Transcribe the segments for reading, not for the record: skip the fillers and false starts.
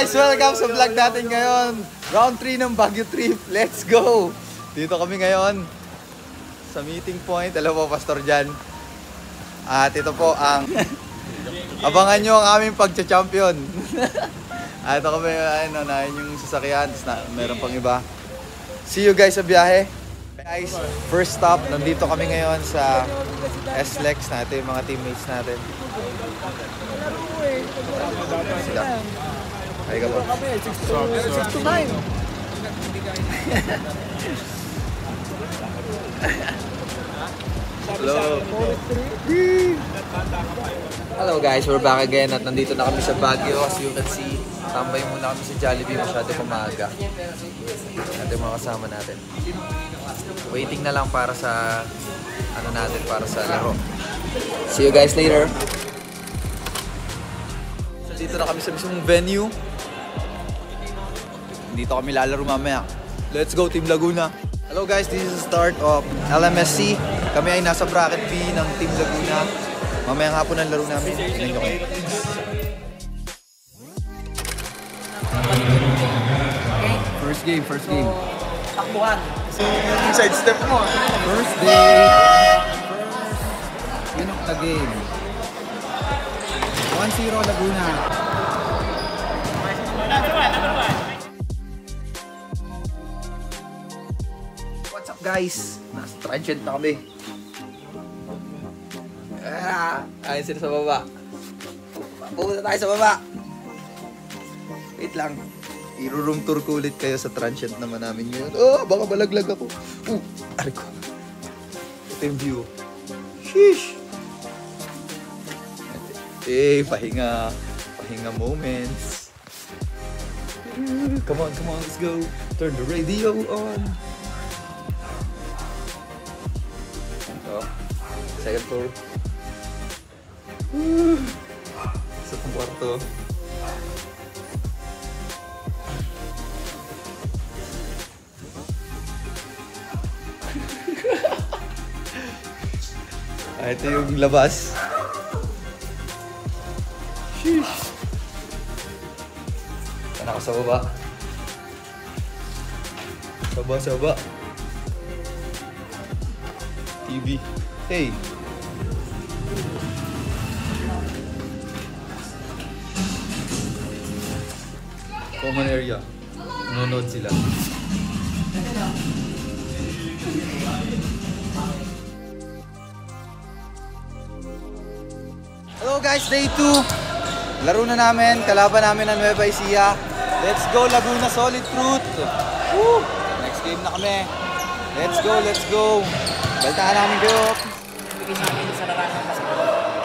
guys, welcome sa vlog natin ngayon. Round 3 ng Baguio trip. Let's go! Dito kami ngayon sa meeting point. Alam po, Pastor Jan. At ito po ang abangan nyo ang aming pagcha-champion. At ito kami, ayun yung sasakyan. Meron pang iba. See you guys sa biyahe. Guys, first stop, nandito kami ngayon sa SLEX natin, yung mga teammates natin. Sila. Ay ka ba? 6 to 9. Hello. Hello guys, we're back again at nandito na kami sa Baguio. As you can see, tambay muna kami sa Jollibee, masyado pamaga. Ito yung mga kasama natin. Waiting na lang para sa para sa laro. See you guys later. So, dito na kami sa mismong venue. Dito kami lalaro mamaya. Let's go Team Laguna. Hello guys, this is the start of LMSC. Kami ay nasa bracket B ng Team Laguna. Mamayang hapon ang laro namin. Tingnan nyo kayo. First game. Takbuhan. Side step mo. First day. Win of the game. 1-0 Laguna. What's up guys? Nasa transient na kami. Ayun sila sa baba. Pupunta tayo sa baba. Wait lang. I-room tour ko ulit kayo sa transient naman namin ngayon. Oh, baka malaglag ako. Ari ko. Ito yung view. Sheesh. Pahinga. Pahinga moments. Come on, let's go. Turn the radio on. Oh, second floor. Sa kwarto. Ito yung labas. Sheesh. Sana ako sa baba. Saba. TV. Hey. Common area. Nanonood sila. Hello guys, day 2. Laro na namin, kalaban namin ang Nueva Ecija. Let's go Laguna, solid truth. Woo! Next game na kami. Let's go. Baltaan namin kayo.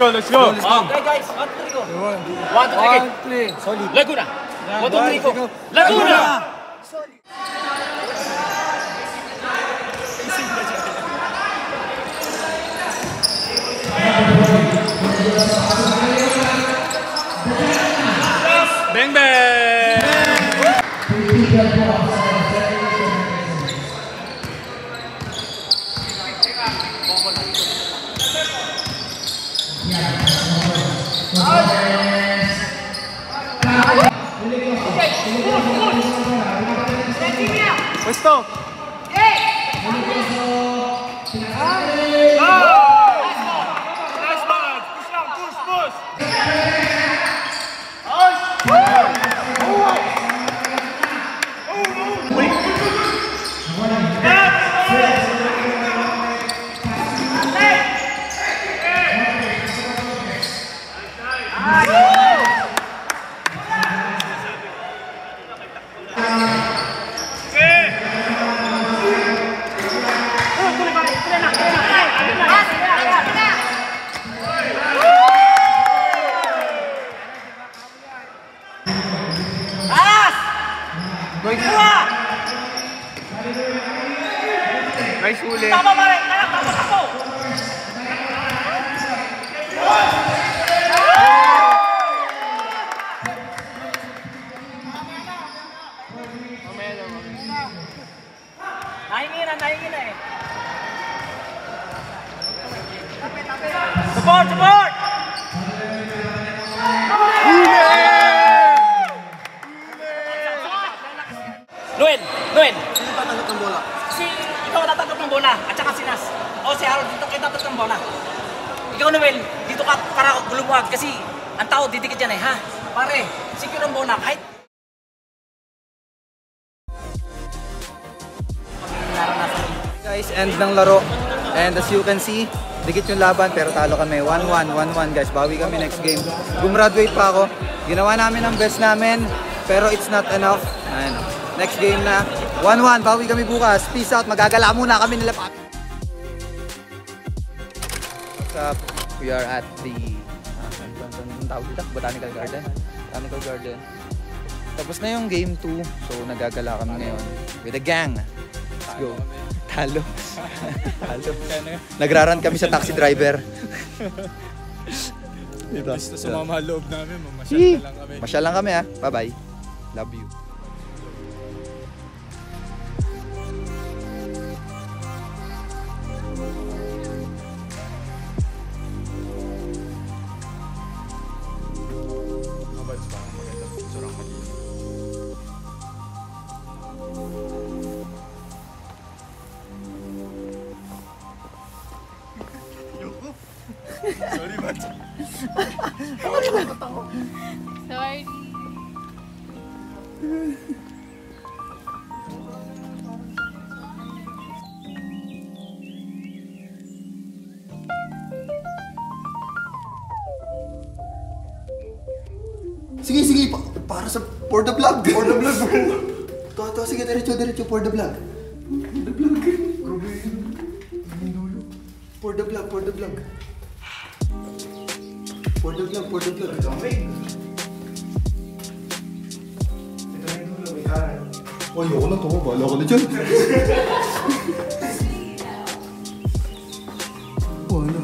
Let's go. Okay guys, 1, 2, 3 go. 1, 2, 3 go. Solid. Laguna. 1, 2, 3 go. Laguna. Solid. Bang bang! Puesto! Nice huli. Tama pa rin! Tama ako! Nahingin na eh. Support! bola at saka si Nas. O si Harold, dito kayo dapat ng bola. Ikaw, Noel, dito ka para gulubuhag kasi ang tao didikit yan eh, ha? Pare, secure ang bola kahit... Guys, end ng laro. And as you can see, dikit yung laban pero talo kami. 1-1, 1-1 guys. Bawi kami next game. Gumraduate pa ako. Ginawa namin ang best namin pero it's not enough. Ayun. Next game na. 1-1, bawi kami bukas. Peace out. Magagala muna kami nila. What's up? We are at the Botanical Garden. Botanical Garden. Tapos na yung game 2. So nagagala kami ngayon with the gang. Let's go. Talo. Talo. Nagraran kami sa taxi driver. Dito. Gusto sumama loob namin, mamasyal na lang kami. Masyal lang kami ha. Bye-bye. Love you. Sorry, Matt. Sorry. Sige, sige. Para sa for the vlog. For the vlog. To, sige, diretso for the vlog. For the vlog. Grabe yun. For the vlog, for the vlog. For the vlog, for the vlog. Oh, ayoko na to. Bahala ka na dyan. Bahala.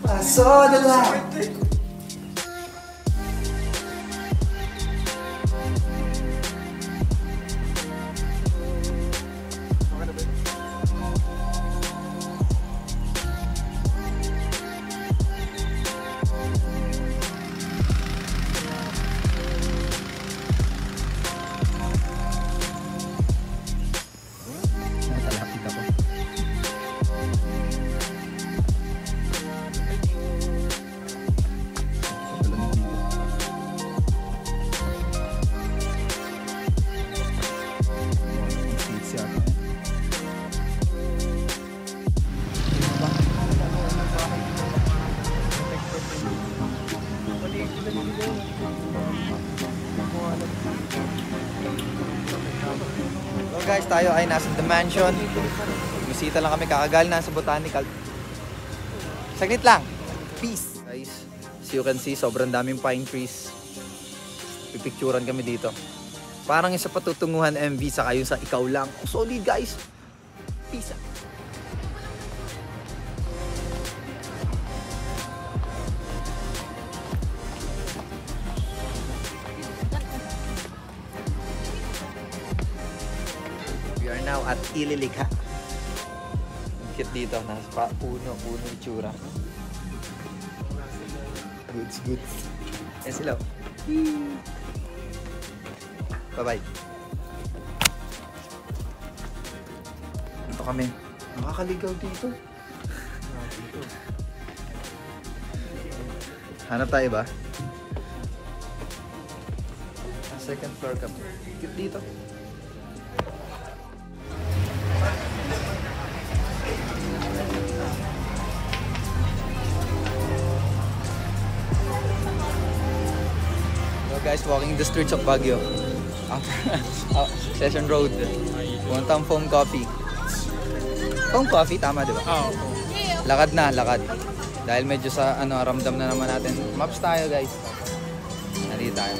I saw the light. So guys, tayo ay nasa The Mansion. Bisita lang kami, kakagal na sa Botanical. Saglit lang. Peace. Guys, as you can see, sobrang daming pine trees. Pipicturan kami dito. Parang isa patutunguhan MV sa kayo sa ikaw lang. Solid guys. Peace out. We are now at Ililikha. Ang cute dito, nasa puno itsura. Goods. Yan sila. Bye-bye. Ito kami. Nakakaligaw dito. Hanap tayo ba? Second floor kami. Cute dito. Guys, walking the streets of Baguio. Session Road. Pumunta ang Foam Coffee. Foam Coffee, tama di ba? Oo. Lakad na, lakad. Dahil medyo sa ramdam na naman natin. Maps tayo guys. Nandito tayo.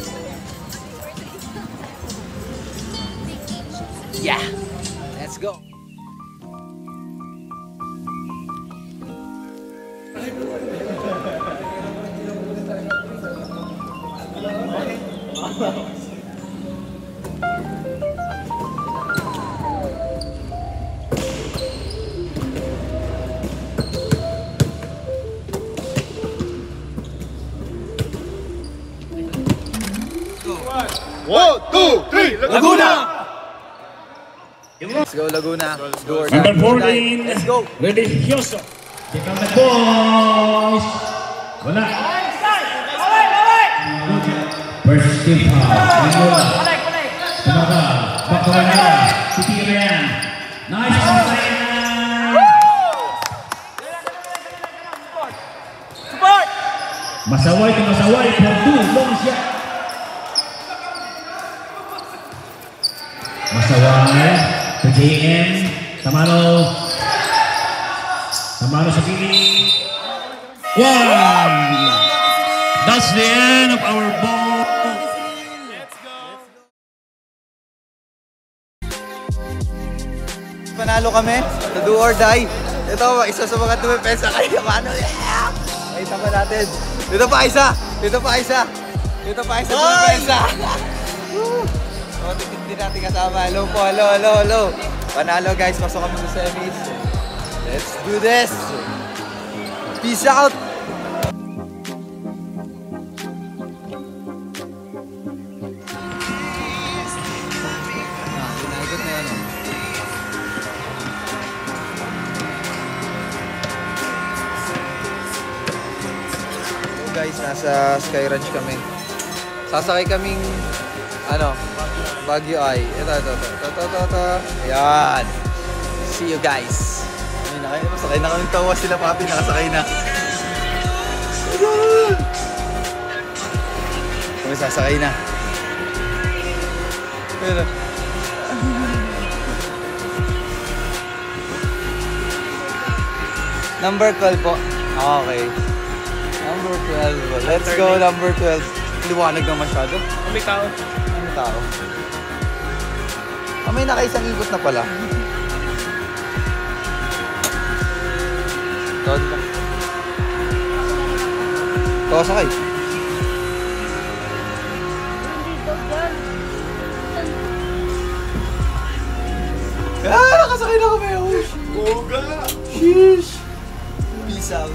Yeah! Let's go! One, two, three, Laguna! Let's go, Laguna. Let's go. Number 14, Let's go. Religioso. Check out the boys. Wala. First team foul. Tumaga. Bakurana. Titira yan. Nice pasayan. Support! Masaway ke masaway. For 2. Long shot. Masaway. To JM. Tamano sa kili. One. That's the end of our ball. Panalo kami sa do or die. Ito, isa sa mga tumipesa kayo. Mano? Kita pa natin. Dito pa isa. Dito pa isa. Dito pa isa tumipesa. O, titignan natin kasama. Hello po, hello. Panalo guys, pasok kami sa semis. Let's do this. Peace out. Ginagot na yan. So guys, nasa Sky Ranch kami. Sasakay kaming Baguio Ay. Ito. Ayan. See you guys. Masakay na kami tawa sila papi, nakasakay na. Kami sasakay na. Pero number 12 po. Okay. Number 12 po. Let's go, number 12. Liwanag na masyado. May tao. Ano tao? May nakaisang ikot na pala. Sakay. Nakasakay na kami. Boga! Sheesh! Peace out.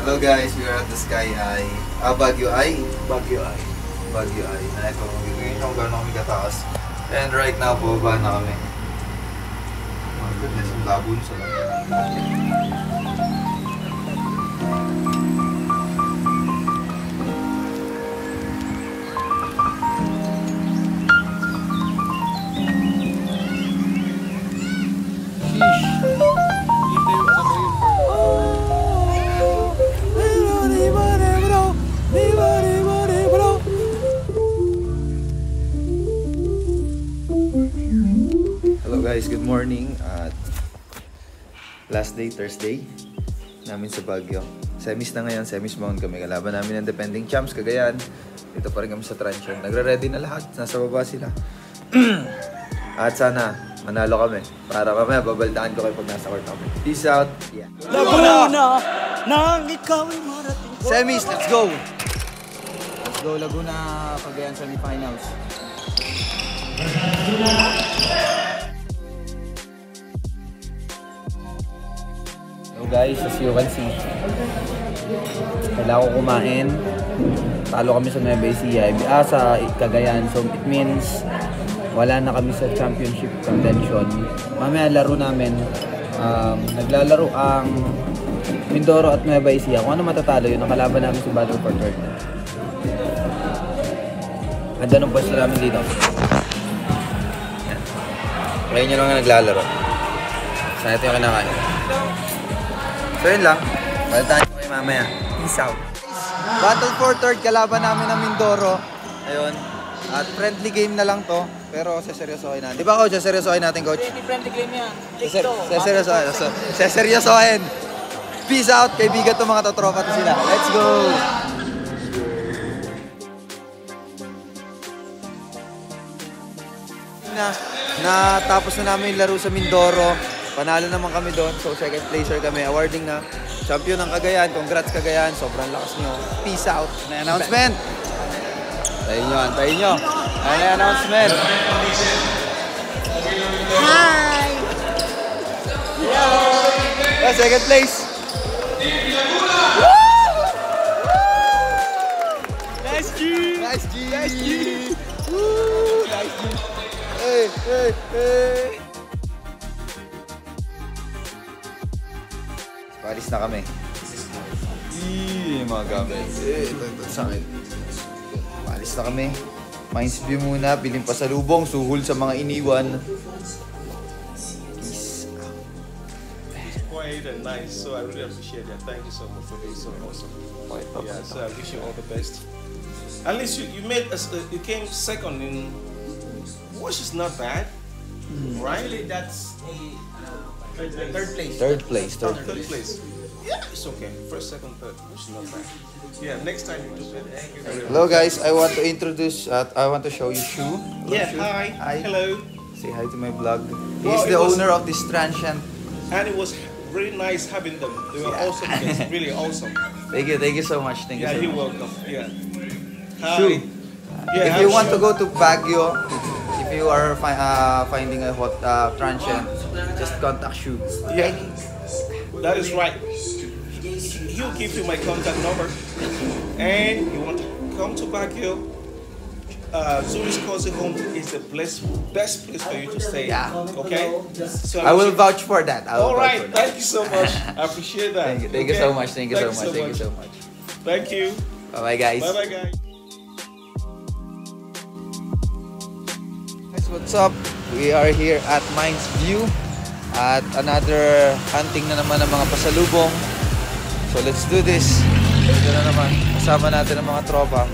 Hello guys, we are at the Sky Eye. Baguio Eye. Na ito, bigyan nyo kung gano'n kami kataas. And right now, baba na kami. Oh my goodness, ang labo nyo sa lang. Guys, good morning at last day, Thursday namin sa Baguio. Semis na ngayon, semis bound kami. Kalaban namin ng defending champs, Cagayan. Dito pa rin kami sa Transyon. Nagre-ready na lahat, nasa baba sila. At sana manalo kami para kami babaldaan ko kayo pag nasa court kami. Peace out. Yeah. Laguna nang ikaw ay marating. Semis, let's go. Let's go Laguna, Cagayan semifinals. So guys, as you can see, kailangan ko kumain. Talo kami sa Nueva Ecija, sa Cagayan. So it means wala na kami sa championship contention. Mamaya laro namin. Naglalaro ang Mindoro at Nueva Ecija. Kung ano matatalo yun, ang kalaban namin sa Battle for Third. Ganda ng pwesto namin dito. Ngayon nyo lang nga naglalaro. Sana ito yung kinakain. So yun lang. Balitaan nyo kayo mamaya. Peace out. Battle for Third, kalaban namin ng Mindoro. Ayun. At friendly game na lang to. Pero seseryosohin natin. Di ba coach? Seseryosohin natin coach? Hindi friendly game yan. Seseryosohin. Peace out. Kaibigan to mga totropa to sila. Let's go! Natapos na namin yung laro sa Mindoro. Panalo naman kami doon. So second placer kami. Awarding na champion ng Cagayan. Congrats Cagayan. Sobrang lakas nyo. Peace out. May announcement. Antayin nyo. May announcement. Hi! Yeah, second place. Nice G! Nice G! Woo! Nice G! Hey, hey, hey! Paris na kami. Mga gamit. Ito sa akin. Paris na kami. Minds View muna. Biling pasalubong. Suhol sa mga iniwan. Quiet and nice, so I really appreciate that. Thank you so much for being so awesome. Yeah, so I wish you all the best. At least you made us. You came second in, which is not bad, right? Actually, that's third place. Third Third place. Yeah, it's okay. First, second, third, which is not bad. Yeah, next time you do better. Hello guys, I want to introduce, I want to show you Shu. Yeah, Shu. hi. Hello. Say hi to my vlog. Well, He's the it was- owner of this transient. And it was really nice having them. They were awesome guys, really awesome. Thank you so much. Thank you Yeah, so you're much. welcome. Yeah. Shu, Hi. Yeah, if you I'm want to Shu. go to Baguio, if you are finding a hot transient, just contact Shu. Yeah, that is right. He'll give you my contact number, and you want to come to Baguio. Zuri's Cozy Home is the best place for you to stay. Yeah. Okay. So I will wish you- vouch for that. I will All vouch right. for that. Thank you so much. I appreciate that. Thank you Okay? so much. Thank you so much. Thank you so much. Thank you. Bye bye guys. Bye bye, guys. Guys, what's up? We are here at Minds View at another hunting na naman ng mga pasalubong. So let's do this. Ito na naman. Kasama natin ang mga tropa.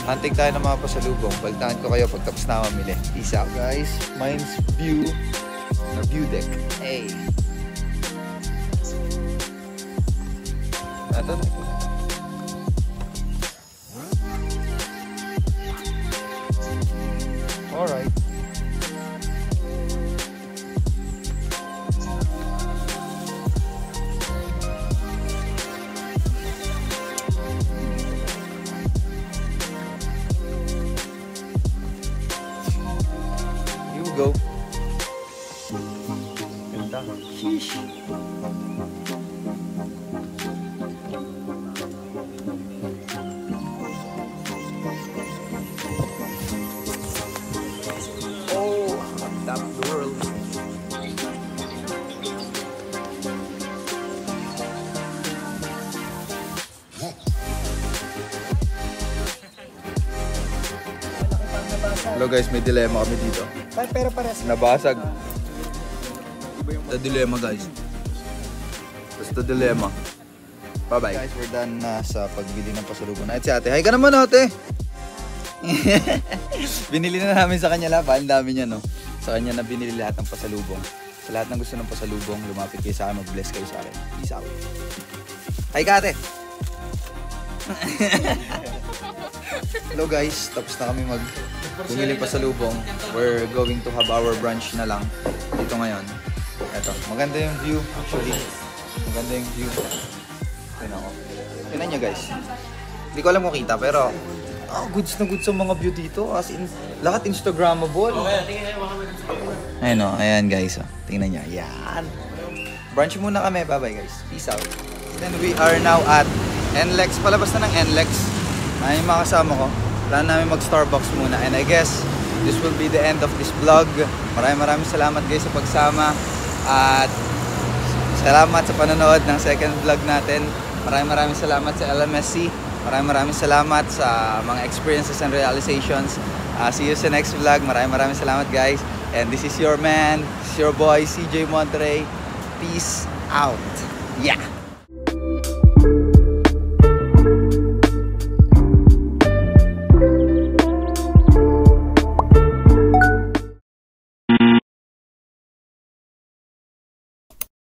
Hunting tayo ng mga pasalubong. Balitaan ko kayo pag tapos na mamili. Peace out guys. Minds View na view deck. Hey. Ito na. Alright. Here we go. Ganda. Sheesh. Oh, on top of the world. Hello guys, may dilemma kami dito. Pero pares. Nabasag. The dilemma guys. Basta dilemma. Bye-bye. Guys, we're done na sa pagbili ng pasalubong. At si ate, hi ka naman ate! Binili na namin sa kanya lahat. Ang dami niya no. Sa kanya na binili lahat ng pasalubong. Sa lahat ng gusto ng pasalubong, lumapit kayo sa akin, mag-bless kayo sa akin. Peace out. Hi ka ate! Hello guys, tapos na kami bumili pasalubong. We're going to have our brunch na lang dito ngayon. Eto, maganda yung view actually. Maganda yung view. Tingnan ko. Tingnan nyo guys. Hindi ko alam kung kita pero goods na goods sa mga view dito. As in, lahat Instagrammable. Ayun o, ayan guys. Oh. Tingnan nyo. Ayan. Brunch muna kami. Bye-bye guys. Peace out. Then we are now at NLEX. Palabas na ng NLEX. Ay, yung mga kasama ko. Plan namin mag-Starbucks muna. And I guess, this will be the end of this vlog. Maraming salamat guys sa pagsama. At salamat sa panonood ng second vlog natin. Maraming salamat sa LMSC. Maraming salamat sa mga experiences and realizations. See you sa next vlog. Maraming salamat guys. And this is your man, this is your boy, CJ Monterey. Peace out. Yeah!